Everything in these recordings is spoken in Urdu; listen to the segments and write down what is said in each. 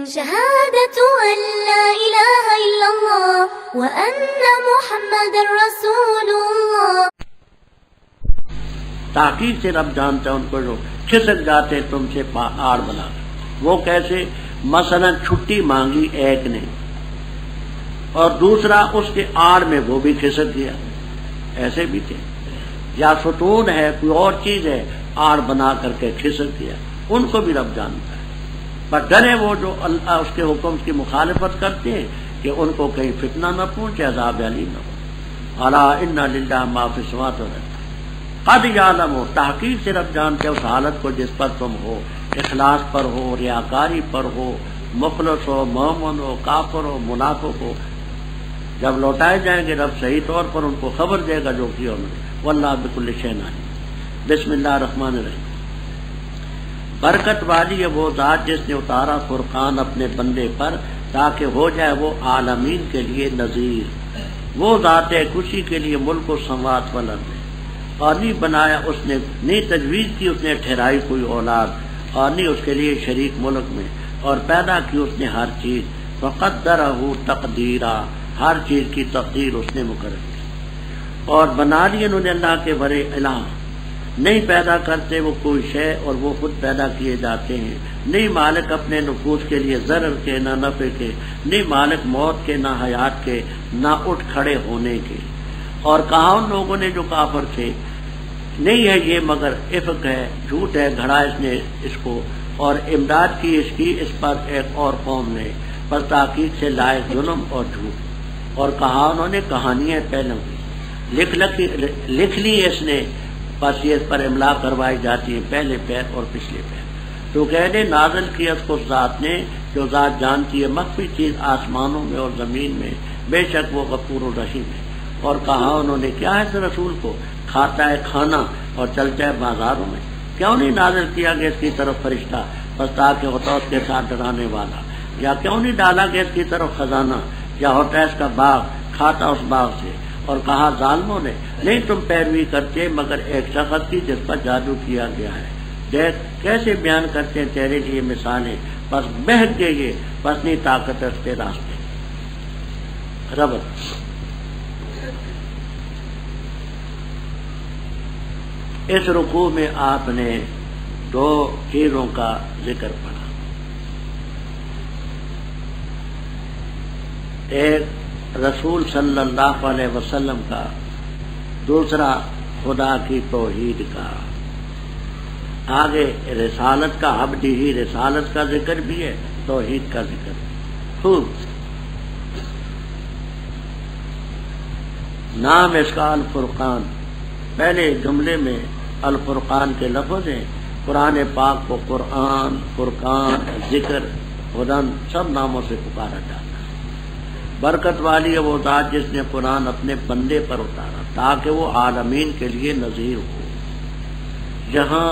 شهادة أن لا إله إلا الله وأن محمد رسول الله. تحقیق سے رب جانتا ہے ان کو جو کھسک جاتے تم سے آڑ بنا کر. وہ کیسے؟ مثلا چھٹی مانگی ایک نے اور دوسرا اس کے آڑ میں وہ بھی کھسک گیا. ایسے بھی تھے. یا ستون ہے کوئی اور چیز ہے آڑ بنا کر کے کھسک گیا. ان کو بھی رب جانتا ہے. پر ڈرے وہ جو اللہ اس کے حکم کی مخالفت کرتے ہیں کہ ان کو کہیں فتنہ نہ پہنچے، عذاب علیم نہ ہو. الا ان للہ ما فی السماوات والارض قد یعلم. تحقیق سے رب جانتے اس حالت کو جس پر تم ہو، اخلاص پر ہو، ریاکاری پر ہو، مخلص ہو، مومن ہو، کافر ہو، منافق ہو. جب لوٹائے جائیں گے رب صحیح طور پر ان کو خبر دے گا جو کیا انہوں نے. واللہ بکل شیء علیم. بسم اللہ الرحمن الرحیم. برکت والی ہے وہ ذات جس نے اتارا فرقان اپنے بندے پر تاکہ ہو جائے وہ عالمین کے لیے نذیر. وہ ذات ہے خوشی کے لیے ملک و سماوات والارض. اور نہیں بنایا اس نے، نہیں تجویز کی اس نے ٹھہرائی کوئی اولاد، اور نہیں اس کے لیے شریک ملک میں، اور پیدا کی اس نے ہر چیز. فقدرہ تقدیرا. ہر چیز کی تقدیر اس نے مقرر کی. اور بنا لیے انہوں نے اللہ کے بڑے الہ. نہیں پیدا کرتے وہ کوئی شے اور وہ خود پیدا کیے جاتے ہیں. نہیں مالک اپنے نفوس کے لیے ضرر کے نہ نفع کے، نہیں مالک موت کے نہ حیات کے نہ اٹھ کھڑے ہونے کے. اور کہا ان لوگوں نے جو کافر تھے نہیں ہے یہ مگر افق ہے، جھوٹ ہے، گھڑا اس نے اس کو، اور امداد کی اس کی اس پر ایک اور قوم نے. پر تحقیق سے لائے ظلم اور جھوٹ. اور کہا انہوں نے کہانیاں پہلے لکھ لی اس نے، بس یہ اس پر املا کروائی جاتی ہے پہلے پیر اور پچھلے پیر. تو کہنے نازل کیا اس کو ذات نے جو ذات جانتی ہے مخفی چیز آسمانوں میں اور زمین میں، بے شک وہ غفور الرحیم ہے. اور کہا انہوں نے کیا ہے اس رسول کو، کھاتا ہے کھانا اور چلتا ہے بازاروں میں. کیوں نہیں نازل کیا گیا اس کی طرف فرشتہ بس تاکہ ہوتا اس کے ساتھ ڈرانے والا؟ یا کیوں نہیں ڈالا گیا اس کی طرف خزانہ، یا ہوتا ہے اس کا باغ، کھاتا اس باغ سے. اور کہا ظالموں نے نہیں تم پیروی کرتے مگر ایک شخص کی جس پر جادو کیا گیا ہے. دیکھ کیسے بیان کرتے ہیں تیرے لیے مثالیں، بس بہک گئے یہ، بس نہیں طاقت رکھتے راستے. ربط اس رکوع میں آپ نے دو چیزوں کا ذکر پڑھا. ایک رسول صلی اللہ علیہ وسلم کا، دوسرا خدا کی توحید کا. آگے رسالت کا عبدی ہی رسالت کا ذکر بھی ہے، توحید کا ذکر خوب. نام اس کا الفرقان. پہلے جملے میں الفرقان کے لفظ ہیں. قرآن پاک کو قرآن، فرقان، ذکر، ہدن سب ناموں سے پکارا جاتا ہے. برکت والی ہے وہ ذات جس نے قرآن اپنے بندے پر اتارا تاکہ وہ عالمین کے لیے نذیر ہو. جہاں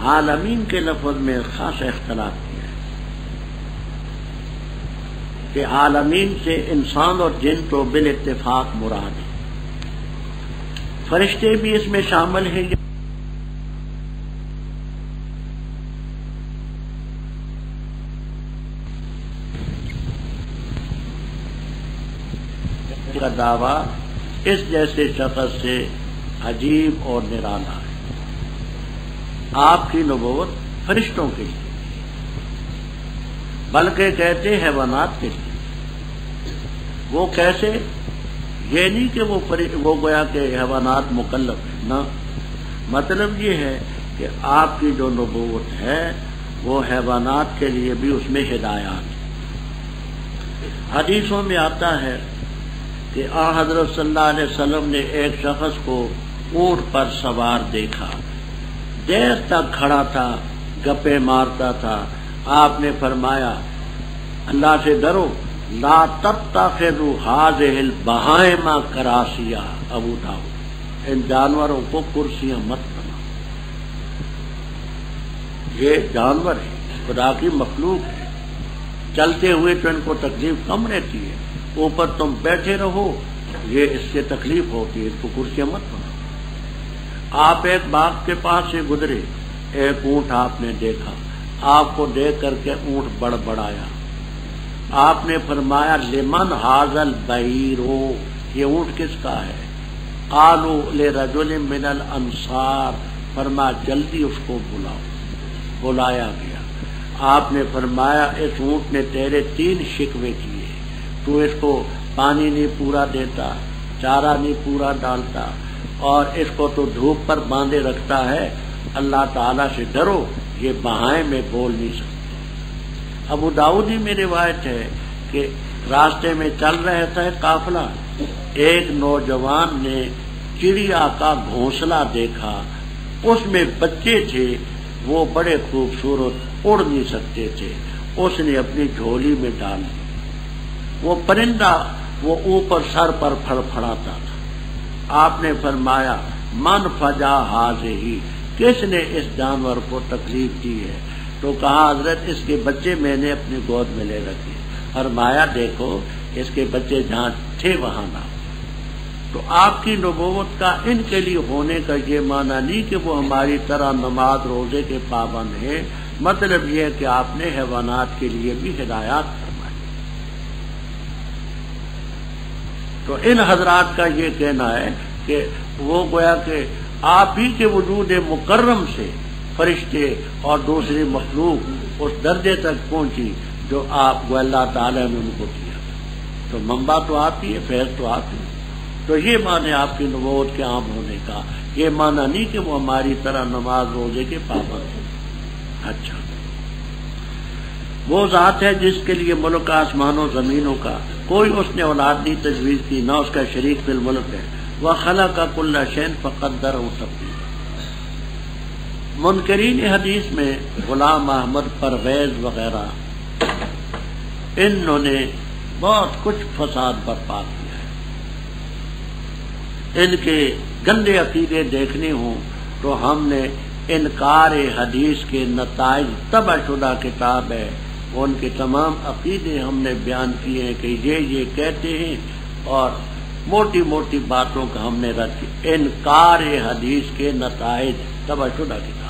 عالمین کے لفظ میں خاص اختلاف کیا ہے کہ عالمین سے انسان اور جن تو بالاتفاق مراد ہے. فرشتے بھی اس میں شامل ہیں. کا دعویٰ اس جیسے شخص سے عجیب اور نرالا ہے. آپ کی نبوت فرشتوں کے لیے بلکہ کہتے حیوانات کے لیے. وہ کیسے؟ یہ نہیں کہ وہ گویا کہ حیوانات مکلف ہیں، نہ. مطلب یہ ہے کہ آپ کی جو نبوت ہے وہ حیوانات کے لیے بھی اس میں ہدایات. حدیثوں میں آتا ہے کہ حضرت صلی اللہ علیہ وسلم نے ایک شخص کو اونٹ پر سوار دیکھا، دیر تک کھڑا تھا، گپے مارتا تھا. آپ نے فرمایا اللہ سے ڈرو، لا تتخذوا هذه البهائم کراسیہ. ابو داؤد. ان جانوروں کو کرسیاں مت بناؤ. یہ جانور ہے، خدا کی مخلوق ہے. چلتے ہوئے تو ان کو تکلیف کم رہتی ہے، اوپر تم بیٹھے رہو یہ اس سے تکلیف ہوتی ہے. اس کو کرسیاں مت بناؤ. آپ ایک باغ کے پاس سے گزرے، ایک اونٹ آپ نے دیکھا. آپ کو دیکھ کر کے اونٹ بڑبڑایا، آپ نے فرمایا لمن حاضل بہیرو، یہ اونٹ کس کا ہے؟ قالوا لرجل من الانصار، فرمایا جلدی اس کو بلاؤ۔ بلایا گیا۔ آپ نے فرمایا اس اونٹ نے تیرے 3 شکوے کیے، تو اس کو پانی نہیں پورا دیتا، چارہ نہیں پورا ڈالتا، اور اس کو تو دھوپ پر باندھے رکھتا ہے، اللہ تعالیٰ سے ڈرو، یہ بہائیں میں بول نہیں سکتے۔ ابو داؤدی میں روایت ہے کہ راستے میں چل رہا تھا قافلہ، ایک نوجوان نے چڑیا کا گھونسلہ دیکھا، اس میں بچے تھے، وہ بڑے خوبصورت، اڑ نہیں سکتے تھے، اس نے اپنی جھولی میں ڈال دی۔ وہ پرندہ وہ اوپر سر پر پھڑپھڑاتا تھا۔ آپ نے فرمایا من فجا ہاذہ، کس نے اس جانور کو تکلیف دی ہے؟ تو کہا حضرت اس کے بچے میں نے اپنی گود میں لے رکھے۔ فرمایا دیکھو اس کے بچے جہاں تھے وہاں نہ۔ تو آپ کی نبوت کا ان کے لیے ہونے کا یہ معنی نہیں کہ وہ ہماری طرح نماز روزے کے پابند ہیں، مطلب یہ ہے کہ آپ نے حیوانات کے لیے بھی ہدایات فرمائی۔ تو ان حضرات کا یہ کہنا ہے کہ وہ گویا کہ آپ ہی کے وجود مکرم سے فرشتے اور دوسری مخلوق اس درجے تک پہنچی جو آپ کو اللہ تعالیٰ نے ان کو کیا۔ تو منبع تو آپ ہی ہے، فیض تو آپ ہی ہے۔ تو یہ معنی آپ کی نبوت کے عام ہونے کا، یہ معنی نہیں کہ وہ ہماری طرح نماز روزے کے پابند ہیں۔ اچھا، وہ ذات ہے جس کے لیے ملک آسمانوں زمینوں کا، کوئی اس نے اولاد نہیں تجویز کی، نہ اس کا شریک فی الملک ہے۔ وَخَلَقَ كُلَّ شَيْءٍ فَقَدَّرَهُ تَقْدِيرًا۔ منکرین حدیث میں غلام احمد پرویز وغیرہ انہوں نے بہت کچھ فساد برپا کیا ہے۔ ان کے گندے عقیدے دیکھنے ہوں تو ہم نے انکار حدیث کے نتائج طبع شدہ کتاب ہے، ان کے تمام عقیدے ہم نے بیان کیے ہیں کہ یہ کہتے ہیں، اور موٹی موٹی باتوں کا ہم نے رد کی۔ انکار حدیث کے نتائج طبع شدہ کتاب۔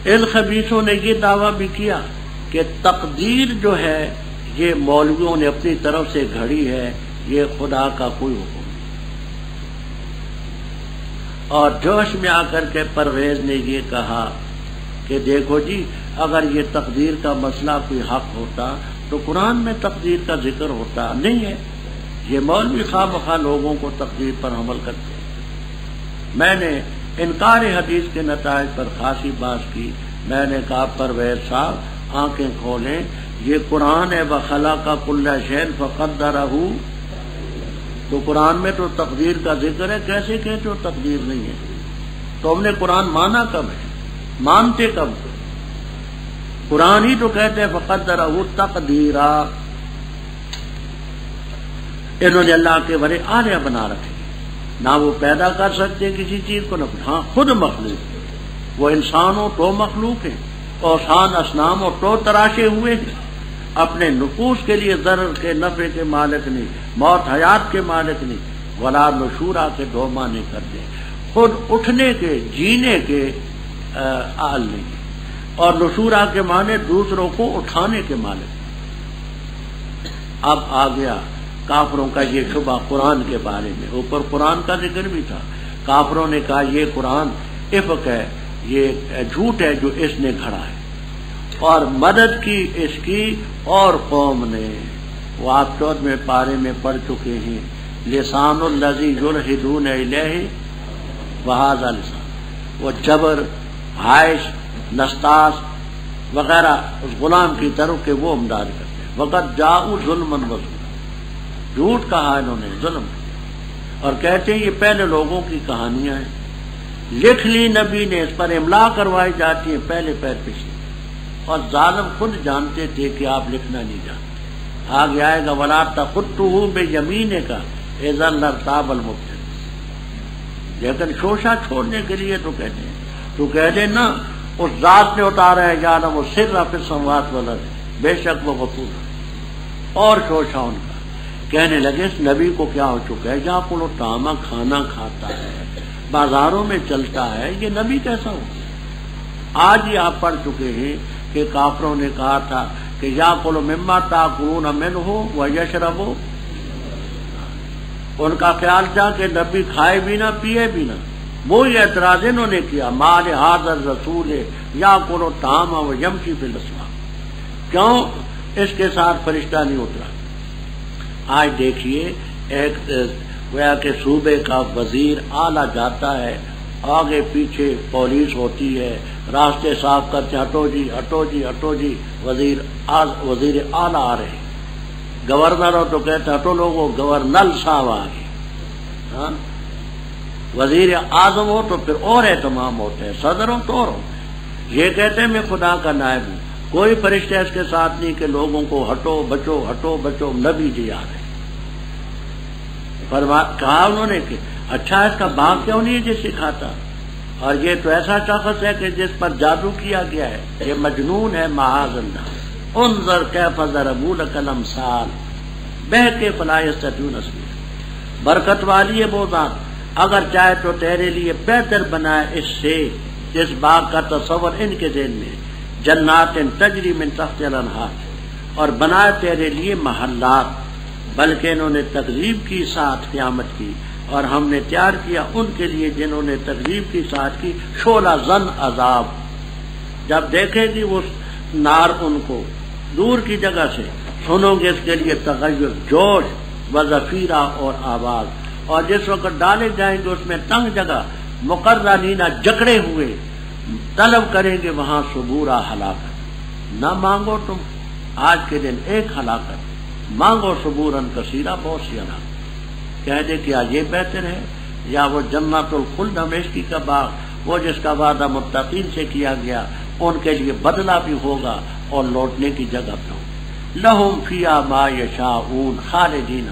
ان خبیثوں نے یہ دعویٰ بھی کیا کہ تقدیر جو ہے یہ مولویوں نے اپنی طرف سے گھڑی ہے، یہ خدا کا کوئی حکم نہیں۔ اور جوش میں آ کر کے پرویز نے یہ کہا کہ دیکھو جی، اگر یہ تقدیر کا مسئلہ کوئی حق ہوتا تو قرآن میں تقدیر کا ذکر ہوتا نہیں ہے، یہ مولوی خواہ بخواہ لوگوں کو تقدیر پر عمل کرتے ہیں۔ میں نے انکار حدیث کے نتائج پر خاصی بات کی۔ میں نے کہا پرویز صاحب آنکھیں کھولیں، یہ قرآن ہے وَخَلَقَ كُلَّ شَيْءٍ فَقَدَّرَهُ، تو قرآن میں تو تقدیر کا ذکر ہے، کیسے کہتے ہو تقدیر نہیں ہے؟ تو ہم نے قرآن مانا کب ہے؟ مانتے کب؟ قرآن ہی تو کہتے ہیں فَقَدَّرَهُ تَقْدِيرًا۔ انہوں نے اللہ کے بڑے آلیہ بنا رکھے، نہ وہ پیدا کر سکتے کسی چیز کو، نہ ہاں خود مخلوق، وہ انسان ہو تو مخلوق ہے، اوثان اصنام ہو تو تراشے ہوئے ہیں، اپنے نفوس کے لیے ضرر کے نفع کے مالک نہیں، موت حیات کے مالک نہیں، ولا نشورا کے دو معنی کر دیں، خود اٹھنے کے جینے کے آل نہیں، اور نشورا کے معنی دوسروں کو اٹھانے کے مالک۔ اب آ گیا کافروں کا یہ شبہ قرآن کے بارے میں، اوپر قرآن کا ذکر بھی تھا۔ کافروں نے کہا یہ قرآن افق ہے، یہ جھوٹ ہے جو اس نے گھڑا ہے، اور مدد کی اس کی اور قوم نے۔ وہ آپ 14ویں پارے میں پڑھ چکے ہیں، لسان الذی یلحدون الیہ وہذا لسان، وہ جبر، حائش، نستاس وغیرہ اس غلام کی طرف کے وہ امداد کرتے ہیں۔ وقد جاؤ ظلما وزورا، جھوٹ کہا انہوں نے، ظلم کیا، اور کہتے ہیں یہ پہلے لوگوں کی کہانیاں ہیں، لکھ لی نبی نے، اس پر املا کروائی جاتی ہے پہلے پیر پیچھے، اور ظالم خود جانتے تھے کہ آپ لکھنا نہیں جانتے۔ آگے آئے گا ولا تخطہ بیمینک اذا لارتاب المبطلون، لیکن شوشہ چھوڑنے کے لیے تو کہتے ہیں، تو کہہ دے نا اس ذات نے اتارا ہے یعلم السر فی السماوات والارض، بے شک وہ غفور ہے۔ اور شوشہ ان کا کہنے لگے اس نبی کو کیا ہو چکا ہے، جہاں کو طعامہ کھانا کھاتا ہے، بازاروں میں چلتا ہے، یہ نبی کیسا ہو؟ آج ہی آپ پڑھ چکے ہیں کہ کافروں نے کہا تھا کہ یاکل مما تاکلون منہ ویشرب، ان کا خیال تھا کہ نبی کھائے بھی نہ پیے بھی نہ. وہی اعتراض انہوں نے کیا مال ھذا الرسول یاکل الطعام ویمشی فی الاسواق، کیوں اس کے ساتھ فرشتہ نہیں اترا؟ آج دیکھیے ایک گویا کہ صوبے کا وزیر اعلیٰ جاتا ہے، آگے پیچھے پولیس ہوتی ہے، راستے صاف کرتے ہٹو جی ہٹو جی ہٹو جی، وزیر اعلیٰ آ رہے، گورنر ہو تو کہتے ہٹو لوگوں، گورنر صاحب آ گئے. ہاں، وزیر اعظم ہو تو پھر اور اہتمام ہوتے ہیں، صدر ہو تو اور ہوتے ہیں. یہ کہتے ہیں میں خدا کا نائب ہوں، کوئی فرشتہ اس کے ساتھ نہیں کہ لوگوں کو ہٹو بچو ہٹو بچو. نبی جی آ رہے، کہا انہوں نے کہ اچھا اس کا باپ کیوں نہیں ہے جو سکھاتا؟ اور یہ تو ایسا شخص ہے کہ جس پر جادو کیا گیا ہے، یہ مجنون ہے معاذ اللہ. انظر کیف ضربوا لک الامثال بہکے فلا یستطیعون سبیلا. برکت والی ہے وہ ذات، اگر چاہے تو تیرے لیے بہتر بنائے اس سے، جس باغ کا تصور ان کے ذہن میں، جنات تجری من تحتها الانہار، اور بنائے تیرے لیے محلات. بلکہ انہوں نے تکذیب کی ساتھ قیامت کی، اور ہم نے تیار کیا ان کے لیے جنہوں نے تکذیب کی ساتھ کی شعلہ زن عذاب. جب دیکھے گی وہ نار ان کو دور کی جگہ سے، سنو گے اس کے لیے تغیر، جوش و زفیرہ اور آواز. اور جس وقت ڈالے جائیں گے اس میں تنگ جگہ، مقررین جکڑے ہوئے، طلب کریں گے وہاں صبورا ہلاکت. نہ مانگو تم آج کے دن ایک ہلاکت، مانگو صبورن کثیرہ بہت سی ہلاکت. کہہ دے کہ یہ بہتر ہے یا وہ جنت الخلد ہمیشگی کا باغ، وہ جس کا وعدہ متقین سے کیا گیا، ان کے لیے بدلہ بھی ہوگا اور لوٹنے کی جگہ پہ ہوگا. لہم فیہا ما یشاءون خالدین،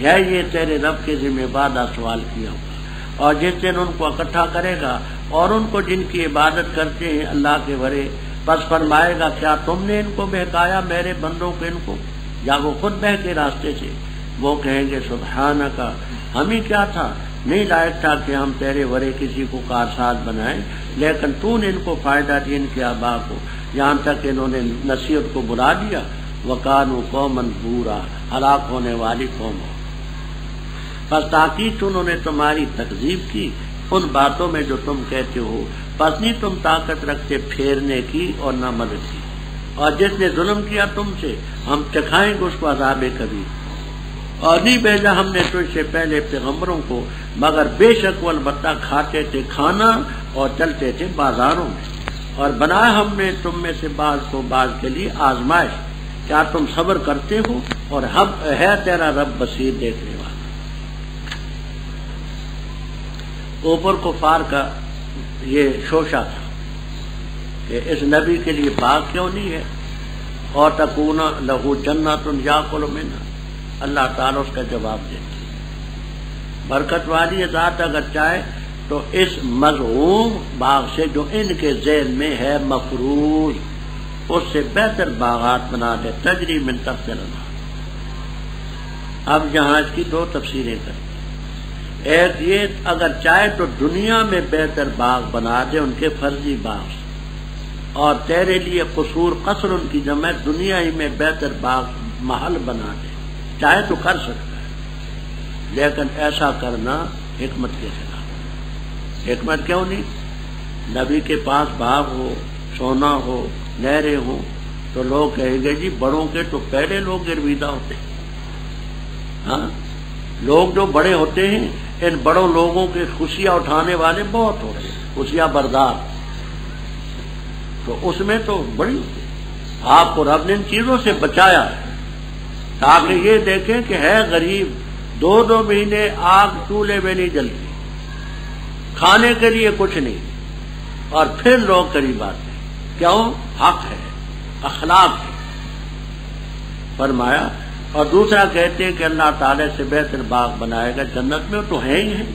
ہے یہ تیرے رب کے ذمہ وعدہ سوال کیا ہوگا. اور جس دن ان کو اکٹھا کرے گا اور ان کو جن کی عبادت کرتے ہیں اللہ کے ورے، پس فرمائے گا کیا تم نے ان کو بہکایا میرے بندوں کو ان کو، یا وہ خود بہ کے راستے سے؟ وہ کہیں گے سبحانک، ہمیں کیا تھا، نہیں لائق تھا کہ ہم تیرے ورے کسی کو کارساز بنائیں، لیکن تو نے ان کو فائدہ دیا ان کے آبا کو، یہاں تک انہوں نے نصیحت کو بلا دیا. وَقَانُوا قَوْمًا بُورًا، ہلاک ہونے والی قوم ہو. پس تاکید انہوں نے تمہاری تکذیب کی ان باتوں میں جو تم کہتے ہو، پس نہیں تم طاقت رکھتے پھیرنے کی اور نہ مدد کی. اور جس نے ظلم کیا تم سے، ہم چکھائیں گے اس کو عذاب کبیر. اور نہیں بھیجا ہم نے تجھ سے پہلے پیغمبروں کو مگر بے شک وہ البتہ کھاتے تھے کھانا اور چلتے تھے بازاروں میں. اور بنایا ہم نے تم میں سے بعض کو بعض کے لیے آزمائش، کیا تم صبر کرتے ہو؟ اور ہے تیرا رب بصیر دیکھنے والا. اوپر کفار کا یہ شوشہ تھا کہ اس نبی کے لیے باغ کیوں نہیں ہے، اور تکون لہو جنت یاکل منہا. اللہ تعالیٰ اس کا جواب دیتے، برکت والی ذات اگر چاہے تو اس مذعوم باغ سے جو ان کے ذہن میں ہے مفروض، اس سے بہتر باغات بنا دے تجری من تحتها الانہار. اب یہاں اس کی دو تفسیریں کریں. ایک یہ اگر چاہے تو دنیا میں بہتر باغ بنا دے ان کے فرضی باغ سے، اور تیرے لیے قصور قصر ان کی جمع دنیا ہی میں بہتر باغ محل بنا دے، چاہے تو کر سکتا ہے. لیکن ایسا کرنا حکمت کے خلاف. حکمت کیوں نہیں؟ نبی کے پاس باغ ہو، سونا ہو، نہریں ہوں، تو لوگ کہیں گے جی بڑوں کے تو پہلے لوگ گرویدہ ہوتے ہیں. ہاں، لوگ جو بڑے ہوتے ہیں ان بڑوں لوگوں کے خوشیاں اٹھانے والے بہت ہوتے ہیں، خوشیاں بردار. تو اس میں تو بڑی ہوتی ہے. آپ کو رب نے ان چیزوں سے بچایا ہے تاکہ یہ دیکھیں کہ ہے غریب، 2 مہینے آگ چولہے میں نہیں جلتی، کھانے کے لیے کچھ نہیں، اور پھر لوگ قریب آتے ہیں. کیوں؟ حق ہے، اخلاق ہے فرمایا. اور دوسرا کہتے ہیں کہ اللہ تعالی سے بہتر باغ بنائے گا جنت میں، تو ہیں ہی ہیں.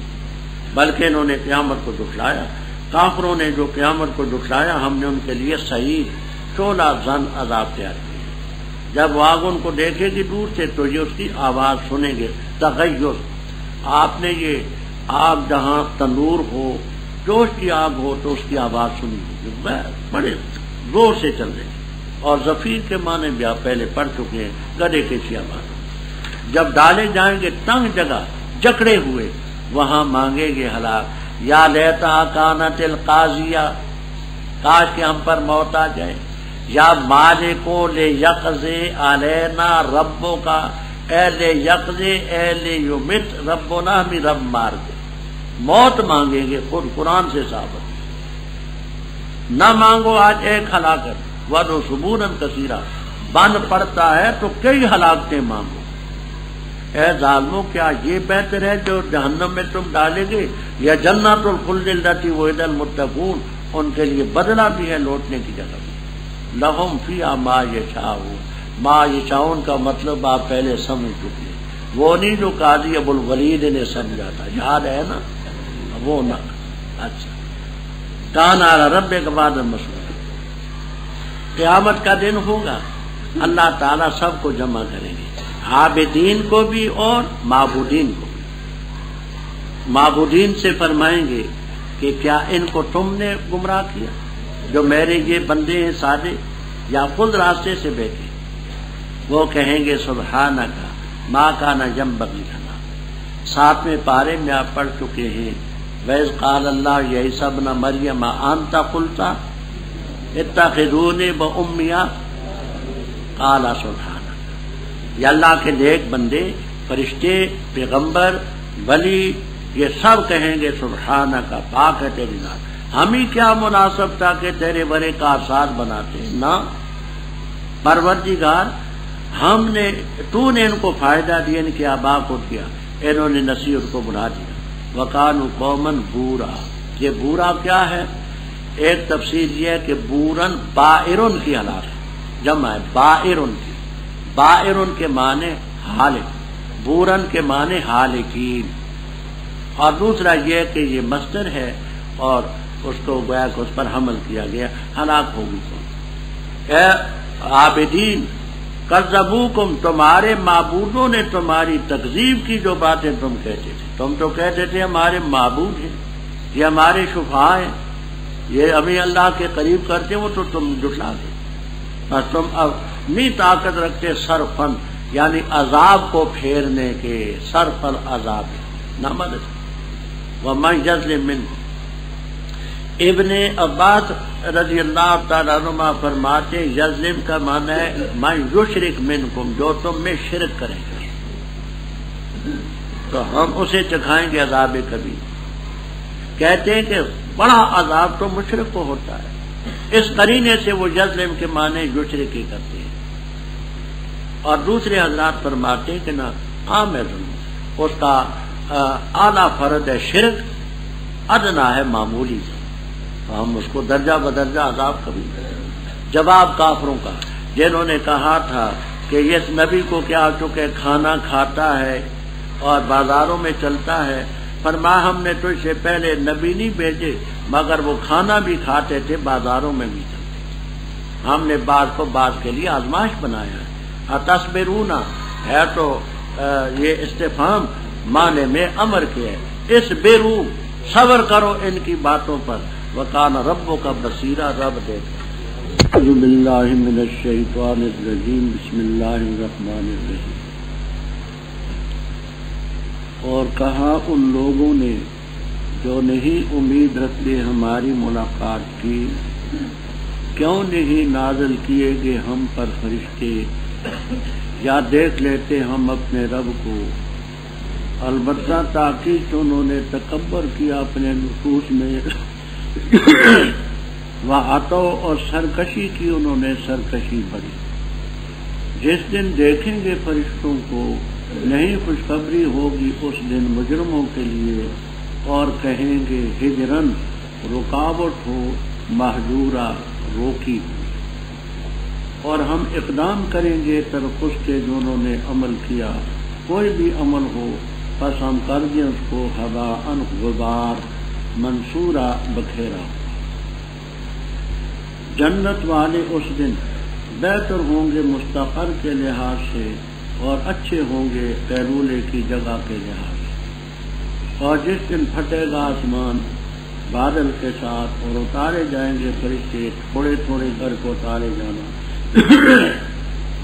بلکہ انہوں نے قیامت کو جھٹلایا. کافروں نے جو قیامت کو جھٹلایا، ہم نے ان کے لیے صحیح شعلہ زن عذاب تیار کیا. جب وہ آگ ان کو دیکھے گی دور سے تو یہ اس کی آواز سنیں گے. تغیر، آپ نے یہ آگ جہاں تندور ہو، جوش کی آگ ہو تو اس کی آواز سنی ہوگی، بڑے زور سے چل رہی. اور زفیر کے معنی بھی آپ پہلے پڑھ چکے ہیں، گدھے کے سیامان۔ جب ڈالے جائیں گے تنگ جگہ جکڑے ہوئے، وہاں مانگیں گے ہلاک، یا لیتا کانت القاضیہ، کاش کہ ہم پر موت آ جائے، یا مالکو لے یقضے علینا ربوں کا، اے لے یقضے اے لے یمت ربنا، ہمیں رب مار دے۔ موت مانگیں گے، خود قرآن سے ثابت۔ نہ مانگو آج ایک ہلاکت، ورنہ صبوراً کثیرہ، بند پڑتا ہے تو کئی ہلاکتیں مانگو۔ اے ظالموں، کیا یہ بہتر ہے جو جہنم میں تم ڈالے گے، یا جنت الخلد التی وعد المتقون، ان کے لیے بدلہ بھی ہے، لوٹنے کی جگہ بھی۔ لہم فیہا ما یشاؤون، ما یشاؤون کا مطلب آپ پہلے سمجھ چکے، وہ نہیں جو قاضی ابو الولید نے سمجھا تھا، یاد ہے نا وہ نہ۔ اچھا، کان علی ربک وعدا مسئولا، قیامت کا دن ہوگا، اللہ تعالیٰ سب کو جمع کریں گے، عابدین کو بھی اور معبودین کو بھی۔ معبودین سے فرمائیں گے کہ کیا ان کو تم نے گمراہ کیا، جو میرے یہ بندے ہیں سادے، یا خود راستے سے بیٹھے؟ وہ کہیں گے سبحانک ما کان ینبغی لنا۔ 7ویں پارے میں آپ پڑھ چکے ہیں، وَإِذْ قَالَ اللَّهُ يَا عِيسَى ابْنَ مَرْيَمَ أَنْتَ قُلْتَ اتَّخِذُونِي وَأُمِّيَ قَالَ سُبْحَانَكَ۔ یہ اللہ کے نیک بندے، فرشتے، پیغمبر، ولی، یہ سب کہیں گے سبحانک، پاک ہے تیری ذات، ہمیں کیا مناسب تھا کہ تیرے بڑے کارساز بناتے نہ۔ پروردگار، ہم نے، تو نے ان کو فائدہ دیا، ان کے آبا کو دیا، انہوں نے نصیحت کو بڑھا دیا۔ وَقَالُوا قَوْمًا بُورًا، یہ بورا کیا ہے؟ ایک تفسیر یہ ہے کہ بورن بائرن کی حالت ہے، جمع ہے بائرن کی، بائرن کے معنی ہالک، بورن کے معنی ہالکین۔ اور دوسرا یہ کہ یہ مصدر ہے اور اس کو گویا کہ اس پر حمل کیا گیا، ہلاک ہوگی کون؟ اے عابدین، کذبوکم، تمہارے معبودوں نے تمہاری تکذیب کی، جو باتیں تم کہتے تھے۔ تم تو کہتے تھے ہمارے معبود ہیں، یہ ہمارے شفاء ہیں، یہ ہمیں اللہ کے قریب کرتے ہیں، وہ تو تم جھٹلا دے۔ بس تم اب نہیں طاقت رکھتے صرفن، یعنی عذاب کو پھیرنے کے، صرف العذاب نہ مدد۔ وَمَن يَظْلِم مِّنْكُمْ، ابن عباس رضی اللہ تعالیٰ عنہ فرماتے یظلم کا معنی ہے من یشرک منکم، جو تم میں شرک کریں گے تو ہم اسے چکھائیں گے عذاب کبھی۔ کہتے ہیں کہ بڑا عذاب تو مشرک کو ہوتا ہے، اس قرینے سے وہ یظلم کے معنی یشرک ہی کرتے ہیں۔ اور دوسرے حضرات فرماتے ہیں کہ نہ عامر، اس کا اعلیٰ فرد ہے شرک، ادنا ہے معمولی سے، تو ہم اس کو درجہ بدرجہ عذاب کبھی کریں۔ جواب کافروں کا، جنہوں نے کہا تھا کہ اس نبی کو کیا چکے کھانا کھاتا ہے اور بازاروں میں چلتا ہے، فرمایا ہم نے تجھ سے پہلے نبی نہیں بھیجے مگر وہ کھانا بھی کھاتے تھے، بازاروں میں بھی چلتے، ہم نے بعض کو بعض کے لیے آزمائش بنایا ہے۔ اتصبرون ہے تو یہ استفہام معنی میں امر کیا ہے، اس بیرو، صبر کرو ان کی باتوں پر، وکان ربک بصیرا، رب دیکھ۔ اعوذ باللہ من الشیطان الرجیم، بسم اللہ الرحمن الرحیم۔ اور کہا ان لوگوں نے جو نہیں امید رکھتے ہماری ملاقات کی، کیوں نہیں نازل کیے گے ہم پر فرشتے، یا دیکھ لیتے ہم اپنے رب کو۔ البتہ تاکہ انہوں نے تکبر کیا اپنے نفوس میں، وعتو، اور سرکشی کی انہوں نے سرکشی بڑھی۔ جس دن دیکھیں گے فرشتوں کو نہیں خوشخبری ہوگی اس دن مجرموں کے لیے، اور کہیں گے ہجرن، رکاوٹ ہو، مہجورا، روکی ہو۔ اور ہم اقدام کریں گے طرف اس کے جو انہوں نے عمل کیا، کوئی بھی عمل ہو پس ہم کر دیں اس کو ہباء غبار، منصورا، بکھیرا۔ جنت والے اس دن بہتر ہوں گے مستقر کے لحاظ سے، اور اچھے ہوں گے قیلولے کی جگہ کے لحاظ سے۔ اور جس دن پھٹے گا آسمان بادل کے ساتھ اور اتارے جائیں گے فرشتے، تھوڑے تھوڑے گھر کو اتارے جانا،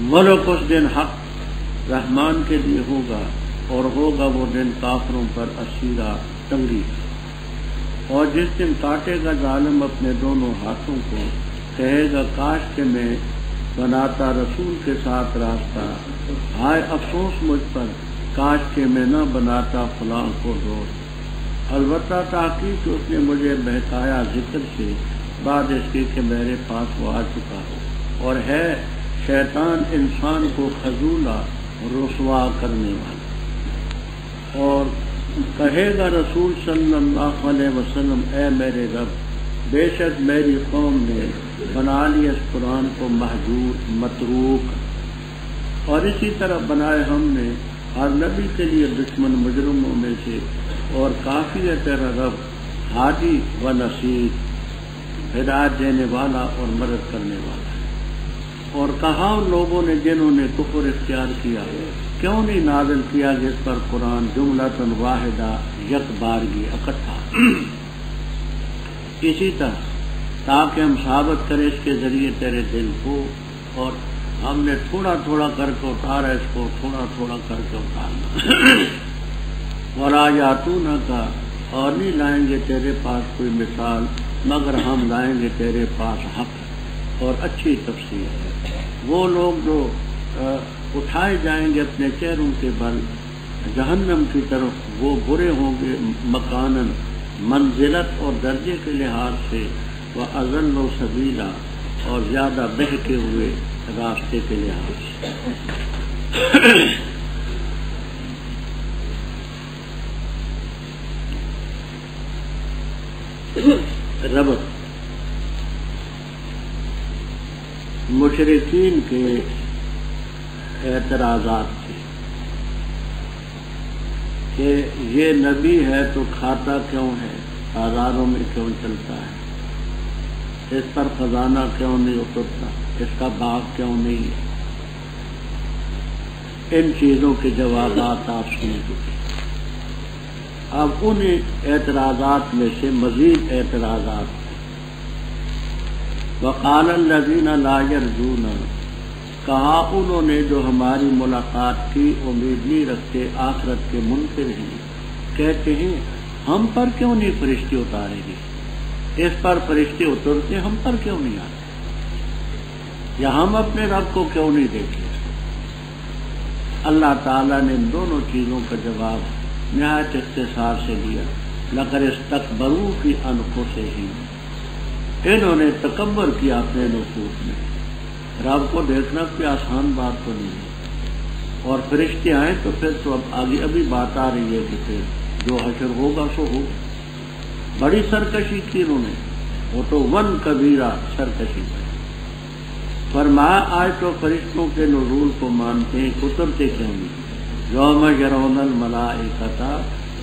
ملک اس دن حق رحمان کے لیے ہوگا، اور ہوگا وہ دن کافروں پر اسیرا تنگی، اور جس دن کاٹے گا ظالم اپنے دونوں ہاتھوں کو، کہے گا کاش کہ میں بناتا رسول کے ساتھ راستہ، ہائے افسوس مجھ پر، کاش کہ میں نہ بناتا فلاں کو دوست۔ البتہ تحقیق اس نے مجھے بہکایا ذکر سے، بعد اس کے کہ میرے پاس وہ آ چکا ہو، اور ہے شیطان انسان کو خذولا رسوا کرنے والا۔ اور کہے گا رسول صلی اللہ علیہ وسلم، اے میرے رب، بے شک میری قوم نے بنا لیا اس قرآن کو مہجور متروک، اور اسی طرح بنائے ہم نے ہر نبی کے لیے دشمن مجرموں میں سے، اور کافی ہے تیرا رب ہادی و نصیر، ہدایت دینے والا اور مدد کرنے والا ہے۔ اور کہا ان لوگوں نے جنہوں نے کفر اختیار کیا، کیوں نہیں نازل کیا جس پر قرآن جملۃ واحدہ یک بارگی اکٹھا، اسی طرح تاکہ ہم ثابت کریں اس کے ذریعے تیرے دل کو، اور ہم نے تھوڑا تھوڑا کر کے اتارا اس کو، تھوڑا تھوڑا کر کے اتارنا۔ وَلَا يَأْتُونَكَ، اور نہیں لائیں گے تیرے پاس کوئی مثال مگر ہم لائیں گے تیرے پاس حق اور اچھی تفسیر۔ وہ لوگ جو اٹھائے جائیں گے اپنے چہروں کے بل جہنم کی طرف، وہ برے ہوں گے مکاناً منزلت اور درجے کے لحاظ سے، وَأَضَلُّ سَبِيلًا، اور زیادہ بہکے ہوئے راستے کے لحاظ سے۔ ربط مشرکین کے اعتراضات تھے کہ یہ نبی ہے تو کھاتا کیوں ہے، بازاروں میں کیوں چلتا ہے، اس پر خزانہ کیوں نہیں اترتا، اس کا باغ کیوں نہیں ہے۔ ان چیزوں کے جوابات آپ سن چکے۔ اب ان اعتراضات میں سے مزید اعتراضات ہیں۔ وقال الذین لا یرجون، کہا انہوں نے جو ہماری ملاقات کی امید نہیں رکھتے، آخرت کے منکر ہیں، کہتے ہیں ہم پر کیوں نہیں فرشتے اتارے گے، اس پر فرشتے اترتے ہم پر کیوں نہیں آتے، یا ہم اپنے رب کو کیوں نہیں دیکھتے۔ اللہ تعالیٰ نے ان دونوں چیزوں کا جواب نہایت اختصار سے دیا۔ لقد استکبروا فی انفسہم، انہوں نے تکبر کیا اپنے نفوس میں۔ رب کو دیکھنا کوئی آسان بات تو نہیں ہے، اور فرشتے آئیں تو پھر تو اب آگے ابھی بات آ رہی ہے کہ پھر جو حشر ہوگا سو ہوگا۔ بڑی سرکشی کی انہوں نے، وہ تو ون کبیرہ سرکشی ہے۔ فرمایا آج تو فرشتوں کے نزول کو مانتے ہیں، اترتے کیوں نہیں۔ یوم یرون الملائکۃ،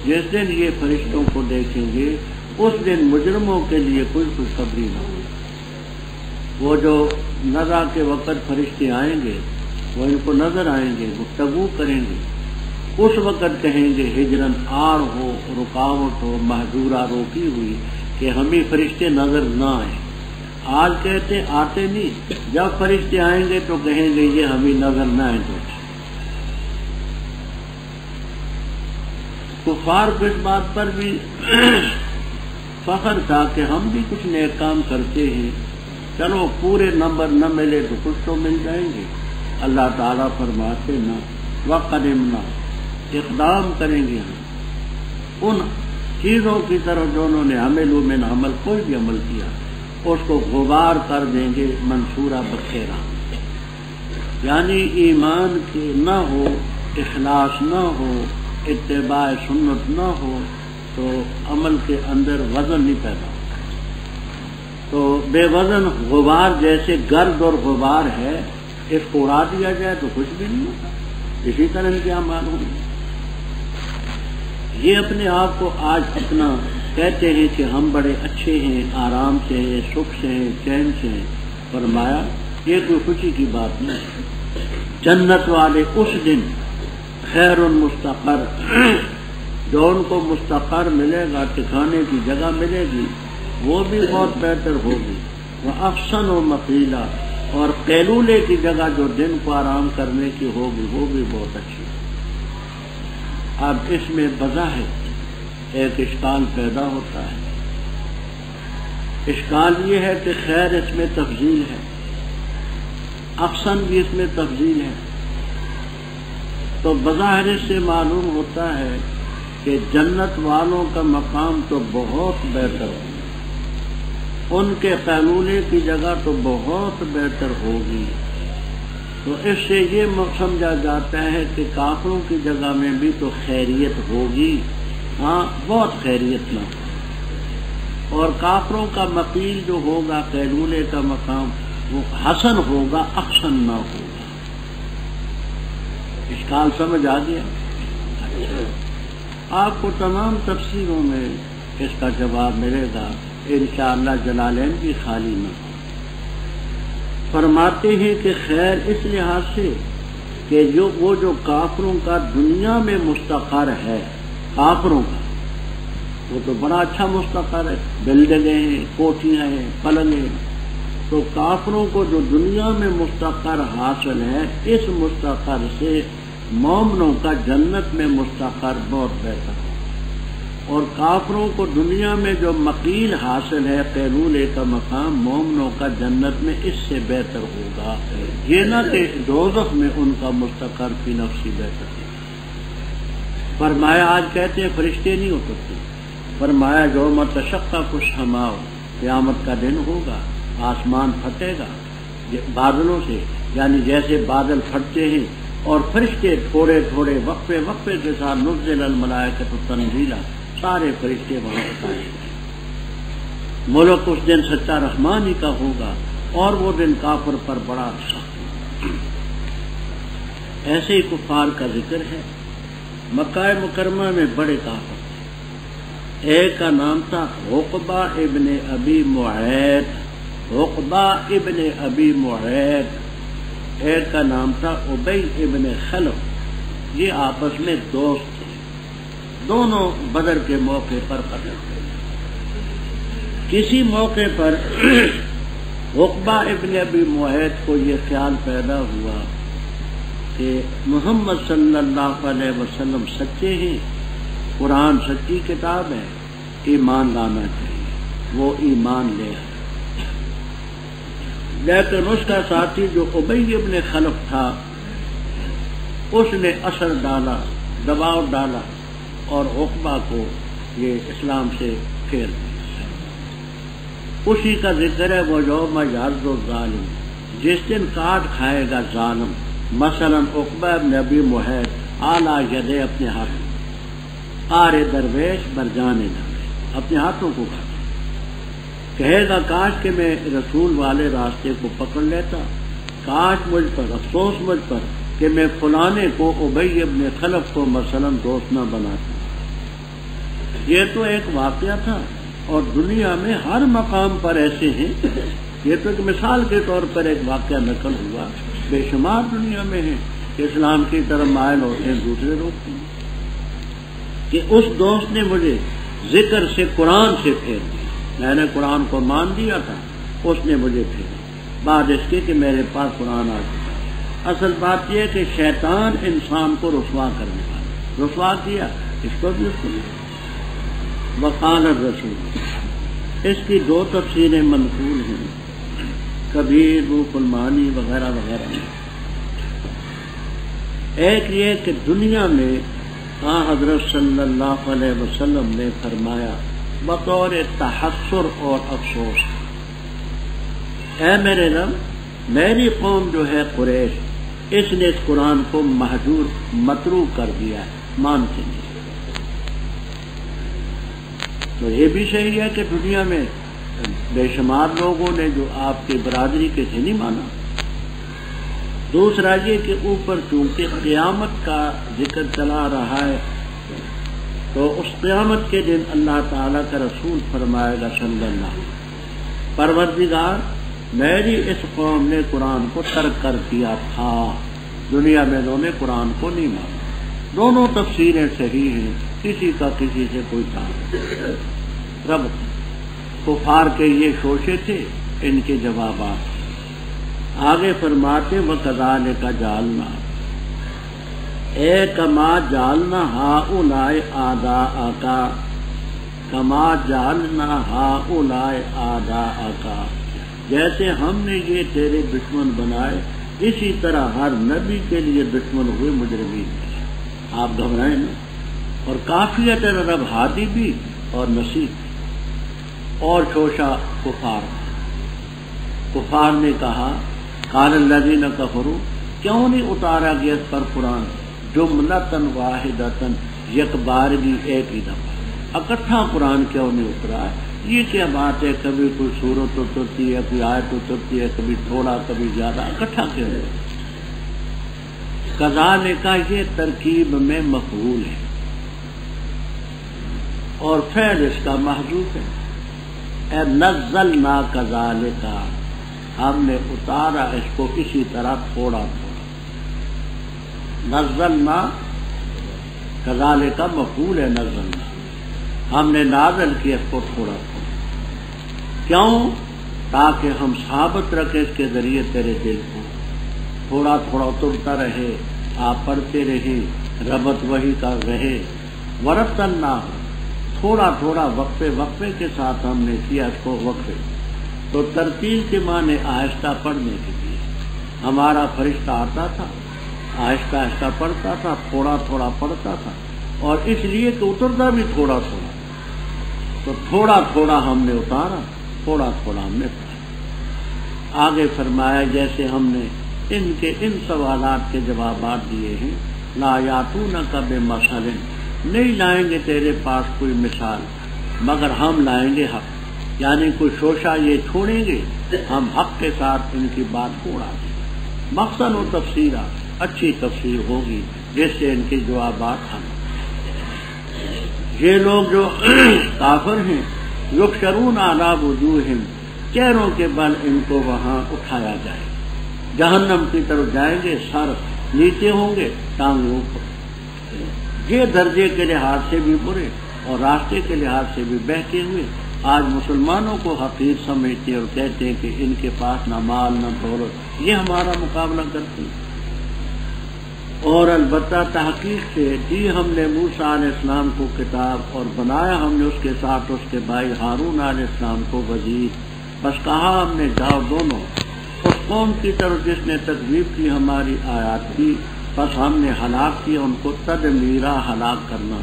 جس دن یہ فرشتوں کو دیکھیں گے اس دن مجرموں کے لیے کوئی خوشخبری نہ ہو۔ وہ جو نزع کے وقت فرشتے آئیں گے وہ ان کو نظر آئیں گے، گفتگو کریں گے، اس وقت کہیں گے ہجرن، آڑ ہو، رکاوٹ ہو، محجورہ روکی ہوئی کہ ہمیں فرشتے نظر نہ آئیں۔ آج کہتے آتے نہیں، جب فرشتے آئیں گے تو کہیں گے یہ ہمیں نظر نہ آئیں۔ تو کفار کو اس بات پر بھی فخر تھا کہ ہم بھی کچھ نیک کام کرتے ہیں، چلو پورے نمبر نہ ملے تو کچھ تو مل جائیں گے۔ اللہ تعالیٰ فرماتے نہ، وقدمنا، اقدام کریں گے ہم ان چیزوں کی طرف جو انہوں نے عملوا من عمل، کوئی بھی عمل کیا اس کو غبار کر دیں گے، منصورہ بخیرہ، یعنی ایمان کے نہ ہو، اخلاص نہ ہو، اتباع سنت نہ ہو تو عمل کے اندر وزن نہیں پیدا ہوتا۔ تو بے وزن غبار جیسے گرد اور غبار ہے، اس کو اڑا دیا جائے تو کچھ بھی نہیں ہوتا، اسی طرح کیا معلوم۔ یہ اپنے آپ کو آج اپنا کہتے ہیں کہ ہم بڑے اچھے ہیں، آرام سے ہیں، سکھ سے ہیں، چین سے ہیں۔ فرمایا یہ کوئی خوشی کی بات نہیں۔ جنت والے اس دن خیر مستقر، جو ان کو مستقر ملے گا، ٹھکانے کی جگہ ملے گی، وہ بھی بہت بہتر ہوگی۔ وہ احسن و مقیلا، اور قیلولے کی جگہ جو دن کو آرام کرنے کی ہوگی وہ بھی بہت اچھی. اب اس میں بظاہر ایک اشکال پیدا ہوتا ہے. اشکال یہ ہے کہ خیر اس میں تفضیل ہے، اقسم بھی اس میں تفضیل ہے، تو بظاہر اس سے معلوم ہوتا ہے کہ جنت والوں کا مقام تو بہت بہتر ہوگا، ان کے قیلولے کی جگہ تو بہت بہتر ہوگی. تو اس سے یہ سمجھا جاتا ہے کہ کافروں کی جگہ میں بھی تو خیریت ہوگی، ہاں بہت خیریت نہ ہو. اور کافروں کا مقیل جو ہوگا قیلولے کا مقام وہ حسن ہوگا، احسن نہ ہوگا. اشکال سمجھ آ گیا؟ آپ کو تمام تفسیروں میں اس کا جواب ملے گا انشاءاللہ. جلالین بھی خالی نہ ہو. فرماتے ہیں کہ خیر اس لحاظ سے کہ وہ جو کافروں کا دنیا میں مستقر ہے، کافروں کا وہ تو بڑا اچھا مستقر ہے، بلڈنگیں ہیں، کوٹیاں ہیں، پلنگ ہیں. تو کافروں کو جو دنیا میں مستقر حاصل ہے، اس مستقر سے مومنوں کا جنت میں مستقر بہت بہتر ہے. اور کافروں کو دنیا میں جو مقیل حاصل ہے قیلولے کا مقام، مومنوں کا جنت میں اس سے بہتر ہوگا. یہ نہ کہ دوزخ میں ان کا مستقر فی نفسی بہتر ہے. فرمایا آج کہتے ہیں فرشتے نہیں ہو سکتے. فرمایا یوم تشقق السماء، قیامت کا دن ہوگا، آسمان پھٹے گا بادلوں سے، یعنی جیسے بادل پھٹتے ہیں اور فرشتے تھوڑے تھوڑے وقفے وقفے کے ساتھ نزل الملائکۃ تنزیلا، سارے فرشتے وہاں اتارے گئے. ملک اس دن سچا رحمان ہی کا ہوگا اور وہ دن کافر پر بڑا سخت. ایسے ہی کفار کا ذکر ہے. مکہ مکرمہ میں بڑے کافر تھے. ایک کا نام تھا عقبہ ابن ابی معیط، عقبہ ابن ابی معیط. ایک کا نام تھا ابی ابن خلف. یہ آپس میں دوست تھے، دونوں بدر کے موقع پر قتل ہوئے. کسی موقع پر عقبہ ابن ابی معیط کو یہ خیال پیدا ہوا کہ محمد صلی اللہ علیہ وسلم سچے ہیں، قرآن سچی کتاب ہے، ایمان لانا چاہیے. وہ ایمان لے آئے. لیکن اس کا ساتھی جو ابی ابن خلف تھا اس نے اثر ڈالا، دباؤ ڈالا اور عقبہ کو یہ اسلام سے پھیر دیا. اسی کا ذکر ہے وہ یوم یعض الظالم، جس دن کاٹ کھائے گا ظالم. مثلا عقبہ ابن ابی معیط اعلیٰ یدے، اپنے ہاتھ، آر درویش برجان درویش، اپنے ہاتھوں کو کھاتا. کہے گا کاش کہ میں رسول والے راستے کو پکڑ لیتا، کاش مجھ پر، افسوس مجھ پر کہ میں فلانے کو ابی ابن خلف کو مثلا دوست نہ بناتا. یہ تو ایک واقعہ تھا اور دنیا میں ہر مقام پر ایسے ہیں. یہ تو ایک مثال کے طور پر ایک واقعہ نقل ہوا، بے شمار دنیا میں ہیں کہ اسلام کی طرف مائل ہوتے ہیں، دوسرے روکتے ہیں. کہ اس دوست نے مجھے ذکر سے قرآن سے پھیر دیا. میں نے قرآن کو مان دیا تھا، اس نے مجھے پھیرا بعد اس کے کہ میرے پاس قرآن آ چکا. اصل بات یہ کہ شیطان انسان کو رسوا کرنے والا، رسوا کیا اس کو بھی اس کو نہیں. وقال الرسول، اس کی دو تفسیریں منقول ہیں، کبیر، روح المعانی وغیرہ وغیرہ. ایک یہ کہ دنیا میں حضرت صلی اللہ علیہ وسلم نے فرمایا بطور تحسر اور افسوس، اے میرے رب، میری قوم جو ہے قریش، اس نے اس قرآن کو مہجور متروک کر دیا ہے، مانتے نہیں. تو یہ بھی صحیح ہے کہ دنیا میں بے شمار لوگوں نے جو آپ کی برادری کے تھے نہیں مانا. دوسرا یہ کہ اوپر چونکہ قیامت کا ذکر چلا رہا ہے تو اس قیامت کے دن اللہ تعالیٰ کا رسول فرمائے گا صلی اللہ علیہ وسلم، پروردگار میری اس قوم نے قرآن کو ترک کر دیا تھا. دنیا میں انہوں نے قرآن کو نہیں مانا. دونوں تفسیریں صحیح ہیں، کسی کا کسی سے کوئی تعلق نہیں. رب کفار کے یہ شوشے تھے، ان کے جوابات. آگے فرماتے وَكَذَلِكَ جَعَلْنَا اے کما جعلنا ہؤلاء اعداءک کما جعلنا ہؤلاء اعداءک، جیسے ہم نے یہ تیرے دشمن بنائے اسی طرح ہر نبی کے لیے دشمن ہوئے مجرمین۔ آپ گھبرائیں نا، اور کافیت رب ہادی بھی اور نصیب بھی، اور شوشا کفار نے کہا قال الذین کفروا، کیوں نہیں اتارا گیا اس پر قرآن جملتاً واحدتاً، یک بارگی ایک ہی دفعہ، اکٹھا قرآن کیوں نہیں اترا؟ یہ کیا بات ہے، کبھی کوئی سورت اترتی ہے، کوئی آیت اترتی ہے، کبھی تھوڑا کبھی زیادہ، اکٹھا کیوں نہیں؟ کذالک یہ ترکیب میں مفعول ہے اور فعل اس کا محذوف ہے۔ اے نزلنا کذالک، ہم نے اتارا اس کو اسی طرح تھوڑا تھوڑا۔ نزلنا کذالک مفعول ہے، نزلنا ہم نے نازل کیا اس کو تھوڑا تھوڑا، کیوں؟ تاکہ ہم ثابت رکھیں اس کے ذریعے تیرے دل کو، تھوڑا تھوڑا اترتا رہے، آپ پڑھتے رہے، ربط وہی کا رہے۔ ورتلنا، تھوڑا تھوڑا وقفے وقفے کے ساتھ ہم نے کیا اس کو وقفے، تو ترتیل کے معنی آہستہ پڑھنے کے لیے ہمارا فرشتہ آتا تھا، آہستہ آہستہ پڑھتا تھا، تھوڑا تھوڑا پڑھتا تھا، اور اس لیے کہ اترتا بھی تھوڑا تھوڑا، تو تھوڑا تھوڑا ہم نے اتارا، تھوڑا تھوڑا ہم نے پڑھا۔ آگے فرمایا جیسے ہم نے ان کے ان سوالات کے جوابات دیے ہیں، لا یاتونک بمثل، نہیں لائیں گے تیرے پاس کوئی مثال مگر ہم لائیں گے حق، یعنی کوئی شوشہ یہ چھوڑیں گے، ہم حق کے ساتھ ان کی بات کو اڑا دیں گے۔ مقصد و تفسیرہ، اچھی تفسیر ہوگی جس سے ان کے جوابات ہم۔ یہ لوگ جو کافر ہیں، یحشرون علی وجوہہم، چہروں کے بل ان کو وہاں اٹھایا جائے، جہنم کی طرف جائیں گے، سر نیچے ہوں گے، ٹانگ اوپر۔ یہ درجے کے لحاظ سے بھی برے اور راستے کے لحاظ سے بھی بہتے ہوئے آج مسلمانوں کو حقیر سمجھتے اور کہتے ہیں کہ ان کے پاس نہ مال نہ دولت، یہ ہمارا مقابلہ کرتے ہیں۔ اور البتہ تحقیق سے دی ہم نے موسیٰ علیہ السلام کو کتاب، اور بنایا ہم نے اس کے ساتھ اس کے بھائی ہارون علیہ السلام کو وزیر، بس کہا ہم نے جاؤ دونوں اس قوم کی طرف جس نے تکذیب کی ہماری آیات کی، بس ہم نے ہلاک کیا ان کو، تدمیرا ہلاک کرنا۔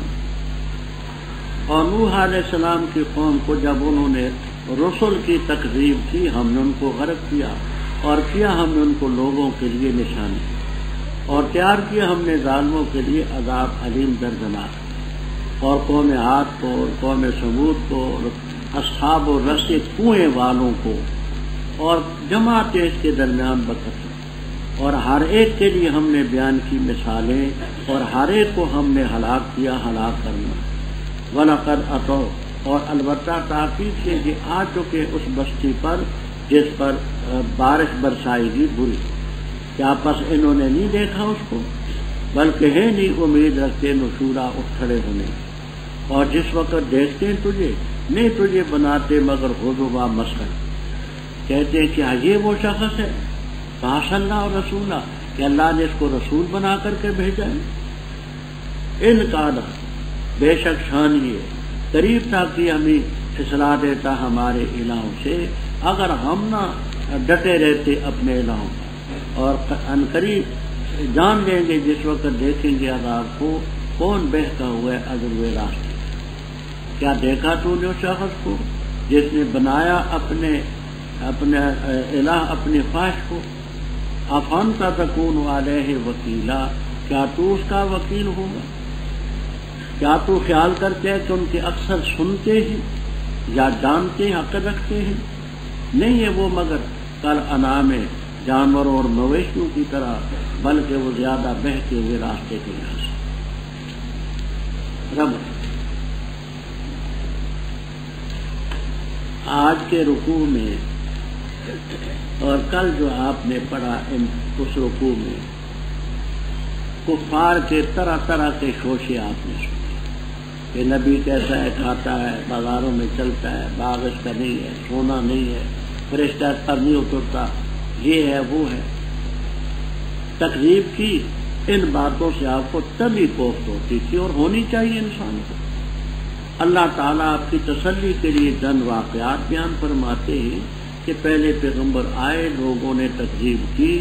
اور نوح علیہ السلام کی قوم کو جب انہوں نے رسل کی تکذیب کی، ہم نے ان کو غرق کیا، اور کیا ہم نے ان کو لوگوں کے لیے نشانی، اور تیار کیا ہم نے ظالموں کے لیے عذاب علیم دردناک۔ اور قوم عاد کو اور قوم ثمود کو اور اصحاب الرس کنویں والوں کو اور جماعتیں اس کے درمیان بکت، اور ہر ایک کے لیے ہم نے بیان کی مثالیں، اور ہر ایک کو ہم نے ہلاک کیا، ہلاک کرنا۔ وَلَقَدْ أَتَوْا، اور البتہ تاکید سے یہ آ چکے اس بستی پر جس پر بارش برسائی گی بری، کیا پس انہوں نے نہیں دیکھا اس کو؟ بلکہ ہے نہیں امید رکھتے نشورا اٹھ کھڑے ہونے، اور جس وقت دیکھتے ہیں تجھے نہیں تجھے بناتے مگر حضوا مسخر، کہتے ہیں کیا یہ وہ شخص ہے پاس اللہ اور رسولہ کہ اللہ نے اس کو رسول بنا کر کے بھیجا ہے؟ ان کا بے شک شان یہ قریب تھا کہ ہمیں پھسلا دیتا ہمارے الہوں سے، اگر ہم نہ ڈٹے رہتے اپنے الہوں پر، اور ان قریب جان لیں گے جس وقت دیکھیں گے عذاب کو کون بہتا ہوا ہے عذر راستے۔ کیا دیکھا تو نے اس شخص کو جس نے بنایا اپنے الہ اپنی خواہش کو؟ افانت تکون علیہ وکیلا، کیا تو اس کا وکیل ہوگا؟ کیا تو خیال کرتے ہیں کہ ان کے اکثر سنتے ہیں یا جانتے ہیں، عقل رکھتے ہیں؟ نہیں ہے وہ مگر کل انعام جانوروں اور مویشیوں کی طرح، بلکہ وہ زیادہ بہتے ہوئے راستے کے لحاظ سے۔ رب آج کے رکوع میں اور کل جو آپ نے پڑھا اس رکوع میں کفار کے طرح طرح کے شوشے آپ نے سنے کہ نبی کیسا ہے، کھاتا ہے، بازاروں میں چلتا ہے، باغ اس کا نہیں ہے، سونا نہیں ہے، فرشتہ پر نہیں اترتا، یہ ہے وہ ہے، تکذیب کی، ان باتوں سے آپ کو تبھی کوفت ہوتی تھی اور ہونی چاہیے انسان کو۔ اللہ تعالیٰ آپ کی تسلی کے لیے چند واقعات بیان فرماتے ہیں کہ پہلے پیغمبر آئے، لوگوں نے تکذیب کی،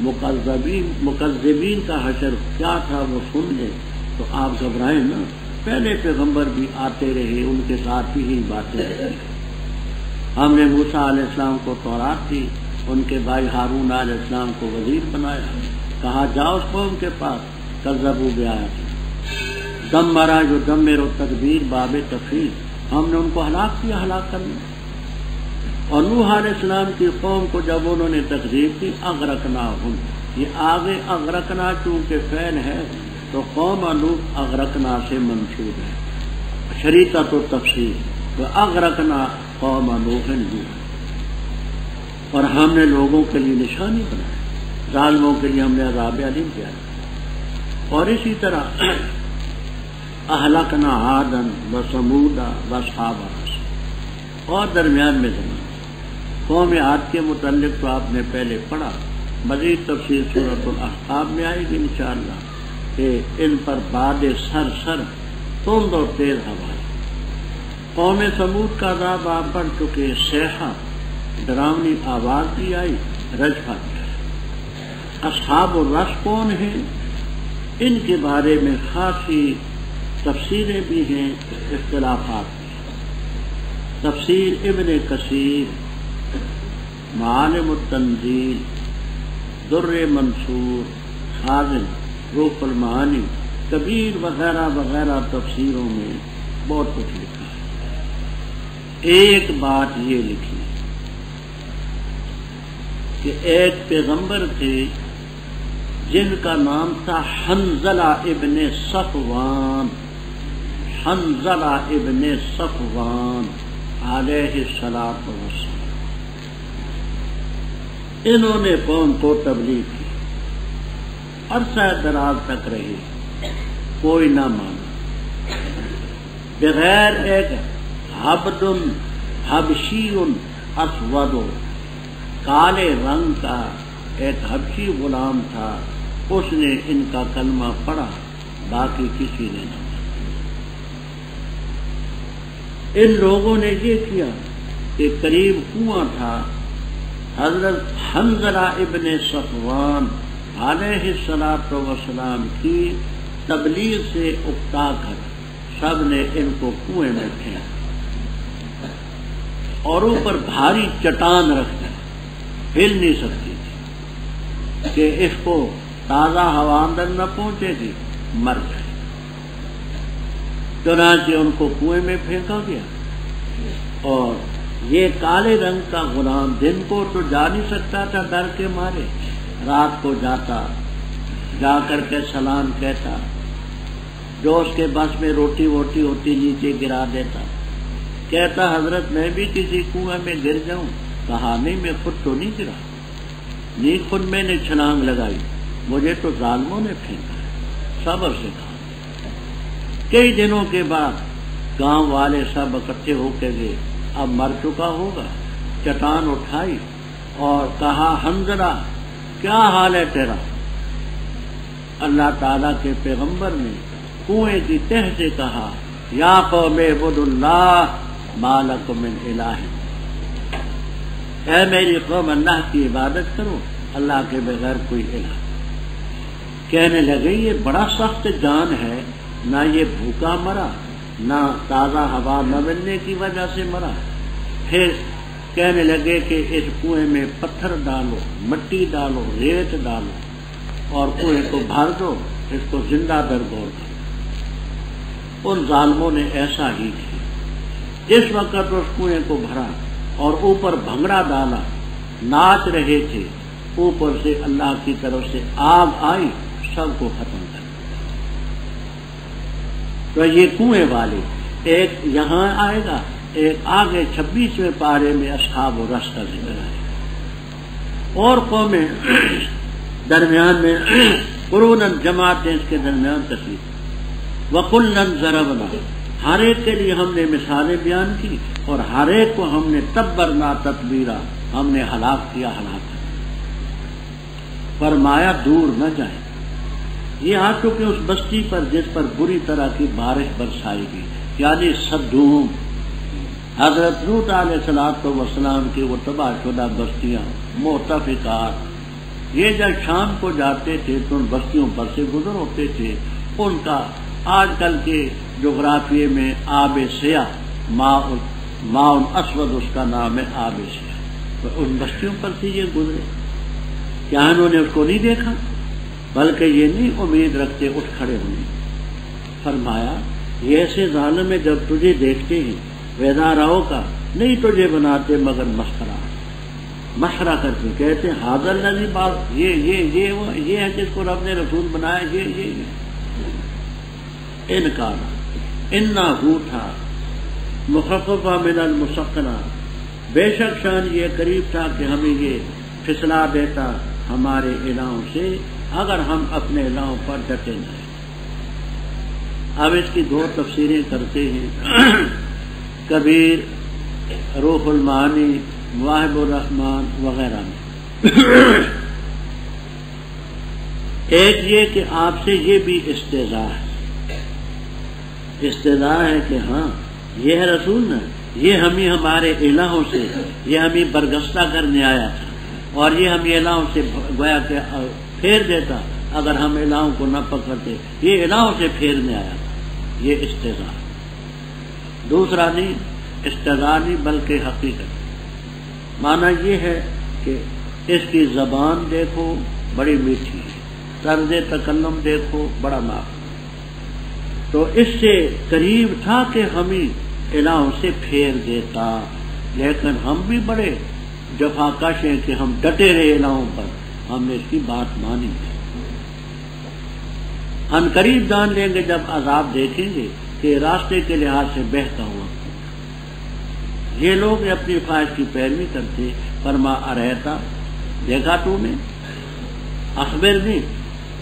مکذبین کا حشر کیا تھا وہ سن لیں تو آپ گھبرائیں نا، پہلے پیغمبر بھی آتے رہے، ان کے ساتھ بھی یہی باتیں رہی۔ ہم نے موسیٰ علیہ السلام کو تورات دی، ان کے بھائی ہارون علیہ السلام کو وزیر بنایا، کہا جاؤ اس قوم کے پاس، کذبوا بآیاتنا، دم مرا جو دمر و تدبیر باب تفریح، ہم نے ان کو ہلاک کیا، ہلاک کرنا۔ اور نوح علیہ السلام کی قوم کو جب انہوں نے تکذیب کی، اغرقناہم، یہ آگے اغرقنا چونکہ فعل ہے تو قوم نوح اغرقنا سے منسوب ہے، شریکت و تفسیر، تو اغرقنا قوم نوح نوح۔ اور ہم نے لوگوں کے لیے نشانی بنائی، ظالموں کے لیے ہم نے عذاب علیم کیا۔ اور اسی طرح اہلکنا عادا و ثمودا و اصحاب الرس، اور درمیان میں زمان قوم عاد کے متعلق تو آپ نے پہلے پڑھا، مزید تفصیل سورۃ الاحقاف میں آئے گی انشاءاللہ کہ ان پر باد سر تند اور تیز ہوائیں۔ قوم ثمود کا عذاب آپ پڑھ چکے، صیحہ ڈراؤنی آواز بھی آئی، رجفہ بھی آئی۔ اصحاب الرس کون ہیں؟ ان کے بارے میں خاصی تفسیریں بھی ہیں، اختلافات بھی ہیں۔ تفسیر ابن کثیر، معالم التنزیل، در منصور، خازن، روح المعانی، کبیر وغیرہ وغیرہ تفسیروں میں بہت کچھ لکھا ہے۔ ایک بات یہ لکھی کہ ایک پیغمبر تھے جن کا نام تھا حنظلہ ابن صفوان، حنظلہ ابن صفوان علیہ الصلاۃ والسلام۔ انہوں نے قوم کو تبلیغ کی، عرصہ دراز تک رہی، کوئی نہ مانا، بغیر ایک حبد حبشی اسود، کالے رنگ کا ایک حبشی غلام تھا، اس نے ان کا کلمہ پڑھا، باقی کسی نے نہ۔ ان لوگوں نے یہ کیا کہ قریب کنواں تھا، حضرت حنظلہ ابن صفوان علیہ الصلاۃ والسلام کی تبلیغ سے اکتا کر سب نے ان کو کنویں میں پھینکا اور اوپر بھاری چٹان رکھ دی، ہل نہیں سکتی تھی کہ اس کو تازہ ہوا اندر نہ پہنچے گی، مر جائے۔ چنانچہ ان کو کنویں میں پھینکا گیا۔ اور یہ کالے رنگ کا غلام دن کو تو جا نہیں سکتا تھا ڈر کے مارے، رات کو جاتا، جا کر کے سلام کہتا، جو اس کے بس میں روٹی ووٹی ہوتی نیچے گرا دیتا، کہتا حضرت میں بھی کسی کنویں میں گر جاؤں؟ کہا نہیں، میں خود تو نہیں گرا، نہیں خود میں نے چھلانگ لگائی، مجھے تو ظالموں نے پھینکا ہے۔ صبر سے کہا۔ کئی دنوں کے بعد گاؤں والے سب اکٹھے ہو کے گئے، اب مر چکا ہوگا، چٹان اٹھائی اور کہا حنظلہ کیا حال ہے تیرا؟ اللہ تعالیٰ کے پیغمبر نے کنویں کی تہ سے کہا یا قوم اعبدوا اللہ ما لکم من الہ، اے میری قوم اللہ کی عبادت کرو، اللہ کے بغیر کوئی الہ۔ کہنے لگے یہ بڑا سخت جان ہے، نہ یہ بھوکا مرا، نہ تازہ ہوا نہ ملنے کی وجہ سے مرا۔ پھر کہنے لگے کہ اس کنویں میں پتھر ڈالو، مٹی ڈالو، ریت ڈالو اور کنویں کو بھر دو، اس کو زندہ درگور کرو۔ ان ظالموں نے ایسا ہی کیا۔ جس وقت اس کنویں کو بھرا اور اوپر بھنگڑا ڈالا، ناچ رہے تھے، اوپر سے اللہ کی طرف سے آگ آئی، سب کو ختم کر دیا۔ تو یہ کنویں والے ایک یہاں آئے گا، ایک آگے 26ویں پارے میں اصحاب الرس کا ذکر ہے۔ اور قومیں درمیان میں قروناً جماعتیں اس کے درمیان تشریف، وَكُلًّا ضَرَبْنَا، ہر ایک کے لیے ہم نے مثالیں بیان کی اور ہر ایک کو ہم نے تبرنا تتبیرا، ہم نے ہلاک کیا ہلاک۔ فرمایا دور نہ جائیں، یہ آ چکے اس بستی پر جس پر بری طرح کی بارش برسائی گئی، یعنی صدوم، حضرت لوط علیہ السلام کی وہ تباہ شدہ بستیاں مؤتفقات، یہ جب شام کو جاتے تھے تو ان بستیوں پر سے گزر ہوتے تھے، ان کا آج کل کے جغرافیے میں آب سیاہ، ماء اسود اس کا نام ہے، آب سیاہ، تو ان بستیوں پر سے یہ گزرے، کیا انہوں نے اس کو نہیں دیکھا؟ بلکہ یہ نہیں امید رکھتے اٹھ کھڑے ہونے۔ فرمایا یہ ایسے ظالم ہے جب تجھے دیکھتے ہیں بیداراؤ کا نہیں تجھے بناتے مگر مسخرہ کرتے، کہتے ہیں حاضر نبی بات یہ ہے جس کو رب نے رسول بنایا، یہ انکار انہو تھا مخففہ من المسقنہ، بے شک شان یہ قریب تھا کہ ہمیں یہ پھسلا دیتا ہمارے الہوں سے اگر ہم اپنے الہوں پر ڈٹے نہ رہیں۔ اب اس کی دو تفسیریں کرتے ہیں، کبیر، روح المعانی، مواہب الرحمان وغیرہ میں۔ ایک یہ کہ آپ سے یہ بھی استہزاء ہے کہ ہاں یہ ہے رسول نا، یہ ہمیں ہمارے الہوں سے یہ ہمیں برگستہ کرنے آیا تھا، اور یہ ہم الہوں سے گویا کہ پھیر دیتا اگر ہم الہوں کو نہ پکڑتے، یہ الہوں سے پھیرنے آیا تھا، یہ استہزاء۔ دوسرا نہیں استہزاء نہیں بلکہ حقیقت، معنی یہ ہے کہ اس کی زبان دیکھو بڑی میٹھی ہے، طرز تکلم دیکھو بڑا معاف، تو اس سے قریب تھا کہ ہمیں الہوں سے پھیر دیتا، لیکن ہم بھی بڑے جفا کش ہیں کہ ہم ڈٹے رہے الہوں پر، ہم نے اس کی بات مانی ہے۔ ہم قریب جان لیں گے جب عذاب دیکھیں گے کہ راستے کے لحاظ سے بہتا ہوا، یہ لوگ اپنی خواہش کی پیروی کرتے۔ فرما ارہتا، دیکھا تو نے، اخبر نے،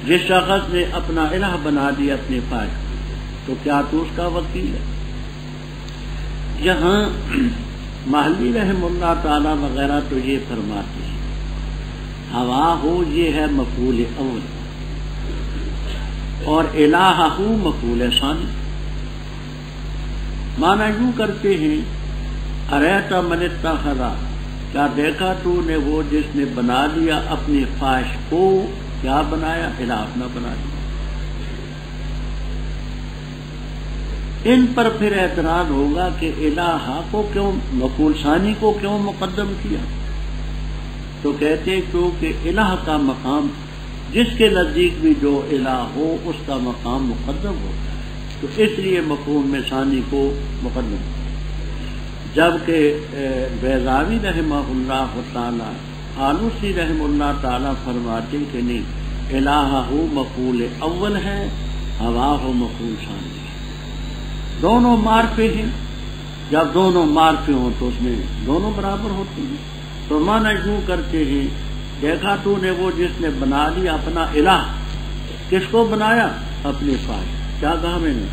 جس شخص نے اپنا الہ بنا دیا اپنی خواہش، تو کیا تو اس کا وکیل ہے؟ یہاں محلی رحم اللہ تعالی وغیرہ تو یہ فرماتے ہیں ہوا ہو یہ ہے مفعول اول، اور الہ ہو مفعول ثانی۔ مانا یوں کرتے ہیں اریت من اتخذ، کیا دیکھا تو نے وہ جس نے بنا لیا اپنی خواہش کو، کیا بنایا؟ الہ اپنا بنا لیا۔ ان پر پھر اعتراض ہوگا کہ الہ کو کیوں مفعول ثانی کو کیوں مقدم کیا؟ تو کہتے ہیں کیونکہ الہ کا مقام جس کے نزدیک بھی جو الہ ہو اس کا مقام مقدم ہوتا ہے، تو اس لیے مفعول میں ثانی کو مقدم کیا۔ جبکہ بیضاوی رحمہ اللہ تعالی، آلوسی رحمہ اللہ تعالی فرماتے کہ نہیں، الہ ہو مفعول اول ہے، ہوا ہو مفعول ثانی، دونوں معرفے ہیں، جب دونوں معرفے ہوں تو اس میں دونوں برابر ہوتے ہیں۔ تو مانا یوں کرتے ہیں دیکھا تو نے وہ جس نے بنا لیا اپنا الہ، کس کو بنایا؟ اپنی خواہش۔ کیا کہا میں نے؟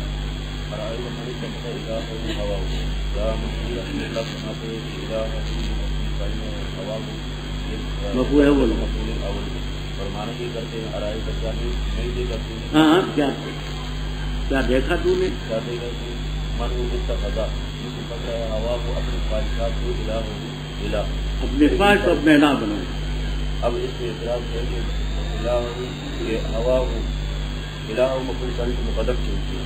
مفعول اول، ہاں کیا دیکھا تو نے؟ اپنے خواہش کو اپنا الہ بنایا۔ اب اس میں اعتراض ہے کہ ہوا ہو الہ مفعول ثانی کو مقدم کیوں کیا؟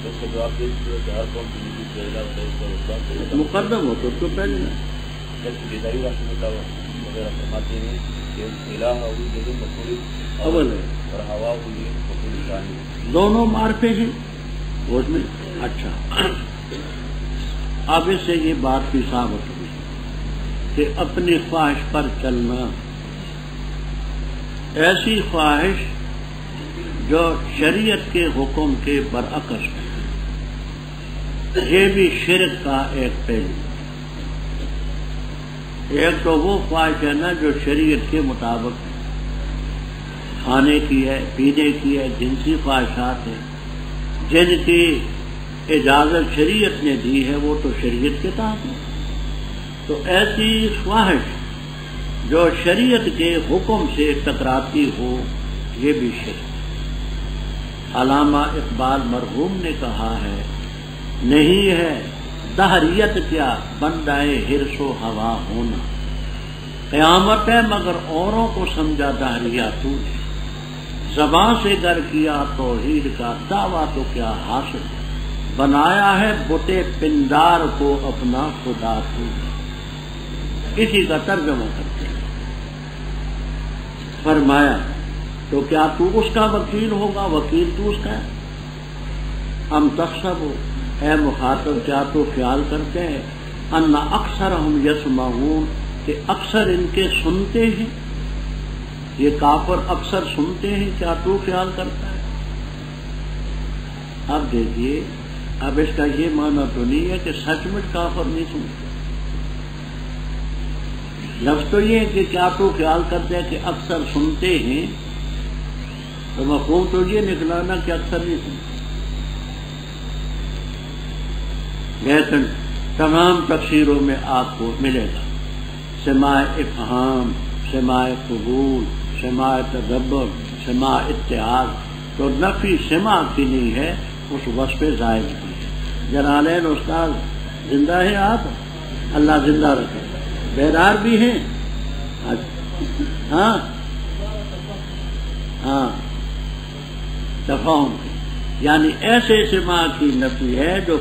اس کا جواب یہ کہ ہر قوم کی مقدم ہو تو اس کو پہلے نہ، جیسے بیضاوی رحمہ اللہ وغیرہ فرماتے ہیں کہ الہ ہو یہ مفعول اول ہے اور ہوا ہو یہ مفعول ثانی، دونوں معرفے ہیں اس میں۔ اچھا، اب اس سے یہ بات بھی ثابت ہوئی کہ اپنی خواہش پر چلنا، ایسی خواہش جو شریعت کے حکم کے برعکس ہے، یہ بھی شرک کا ایک پہلو۔ ایک تو وہ خواہش ہے نا جو شریعت کے مطابق ہے، کھانے کی ہے، پینے کی ہے، جنسی خواہشات ہیں جن کی اجازت شریعت نے دی ہے، وہ تو شریعت کے تحت ہے۔ تو ایسی خواہش جو شریعت کے حکم سے ٹکراتی ہو یہ بھی شرک۔ علامہ اقبال مرحوم نے کہا ہے نہیں ہے دہریت کیا بندائے حرص و ہوا ہونا، قیامت ہے مگر اوروں کو سمجھا دہریا تو نے، زبان سے گر کیا توحید کا دعویٰ تو کیا حاصل، بنایا ہے بتے پندار کو اپنا خدا تو نے۔ اسی کا ترجمہ کرتے ہیں، فرمایا تو کیا تو اس کا وکیل ہوگا؟ وکیل تو اس کا ہے۔ ہم تحسب ہو اے مخاطب کیا تو خیال کرتے ہیں ان اکثر ہم یسمعون کہ اکثر ان کے سنتے ہیں، یہ کافر اکثر سنتے ہیں، کیا تو خیال کرتا ہے؟ اب دیکھیے، اب اس کا یہ معنی تو نہیں ہے کہ سچ مچ کافر نہیں سنتے، لفظ تو یہ ہے کہ کیا تو خیال کرتے ہیں کہ اکثر سنتے ہیں، تو مفہوم تو یہ نکلا نا کہ اکثر نہیں سنتے، لیکن تمام تفسیروں میں آپ کو ملے گا سماع افہام، سماع قبول، سماع تدبر، سماع اتحاد، تو نفی سماع کی نہیں ہے، اس وصف زائد کی ہے۔ جلالین استاد زندہ ہے، آپ اللہ زندہ رکھے، بیدار بھی ہیں؟ ہاں ہاں، تفہم یعنی ایسے سماع کی نفی ہے جو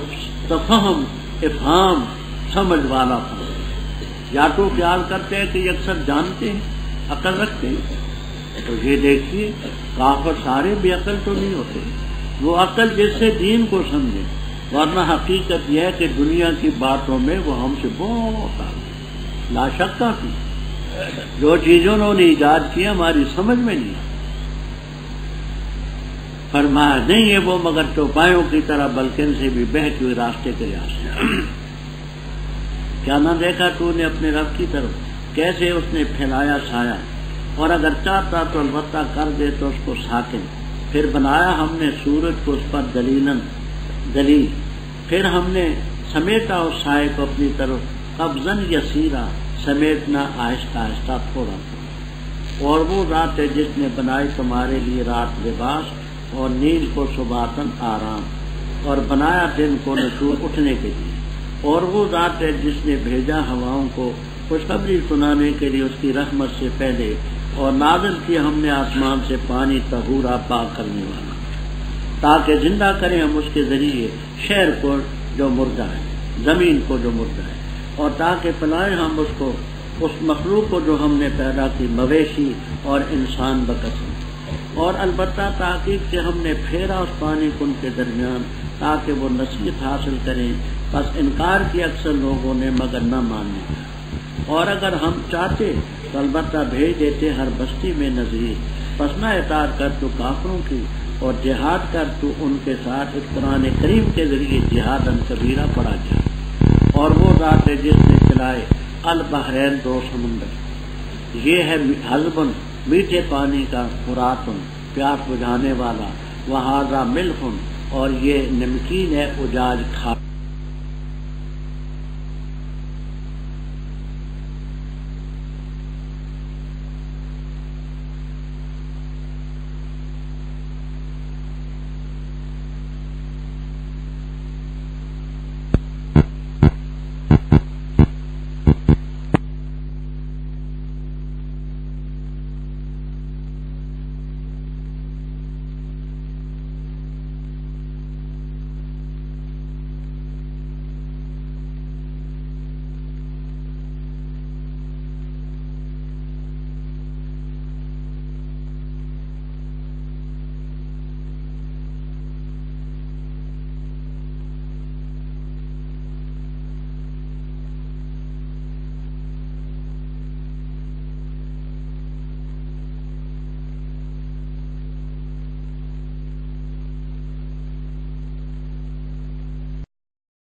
تفہم افہام سمجھ والا ہو، یا تو خیال کرتے ہیں کہ یہ اکثر جانتے ہیں، عقل رکھتے ہیں، تو یہ دیکھیے کافر سارے بھی عقل تو نہیں ہوتے، وہ عقل جس سے دین کو سمجھے، ورنہ حقیقت یہ ہے کہ دنیا کی باتوں میں وہ ہم سے بہت آگے، لا شک کافی، جو چیزوں انہوں نے ایجاد کی ہماری سمجھ میں نہیں آتی۔ فرمایا نہیں ہے وہ مگر چوپایوں کی طرح بلکہ ان سے بھی بہتی ہوئی راستے کے راستے۔ کیا نہ دیکھا تو نے اپنے رب کی طرف کیسے اس نے پھیلایا سایہ، اور اگر چاہتا تو البتہ کر دے تو اس کو ساکن، پھر بنایا ہم نے سورج کو اس پر دلیل، پھر ہم نے سمیٹا اس سائے کو اپنی طرف قبضاً یسیرا، سمیٹنا آہستہ آہستہ تھوڑا تھوڑا۔ اور وہ ذات ہے جس نے بنائی تمہارے لیے رات لباس اور نیند کو صباتن آرام، اور بنایا دن کو نشور اٹھنے کے لیے، اور وہ ذات ہے جس نے بھیجا ہواؤں کو خوشخبری سنانے کے لیے اس کی رحمت سے پہلے، اور نازل کیا ہم نے آسمان سے پانی طہورا پاک کرنے والا، تاکہ زندہ کریں ہم اس کے ذریعے شہر کو جو مردہ ہے، زمین کو جو مردہ ہے، اور تاکہ پلائیں ہم اس کو، اس مخلوق کو جو ہم نے پیدا کی، مویشی اور انسان بقسم، اور البتہ تحقیق سے ہم نے پھیرا اس پانی کو ان کے درمیان تاکہ وہ نصیحت حاصل کریں، بس انکار کیا اکثر لوگوں نے مگر نہ ماننے کا، اور اگر ہم چاہتے تو البتہ بھیج دیتے ہر بستی میں نذیر، بس نہ اطاعت کر تو کافروں کی، اور جہاد کر تو ان کے ساتھ اس قرآن کریم کے ذریعے جہاد کبیرہ پڑا جائے۔ اور وہ ذات ہے جس نے چلائے البحرین دو سمندر، یہ ہے حلبن میٹھے پانی کا، فراتن پیاس بجھانے والا، وہذا ملح اور یہ نمکین ہے اجاج کھا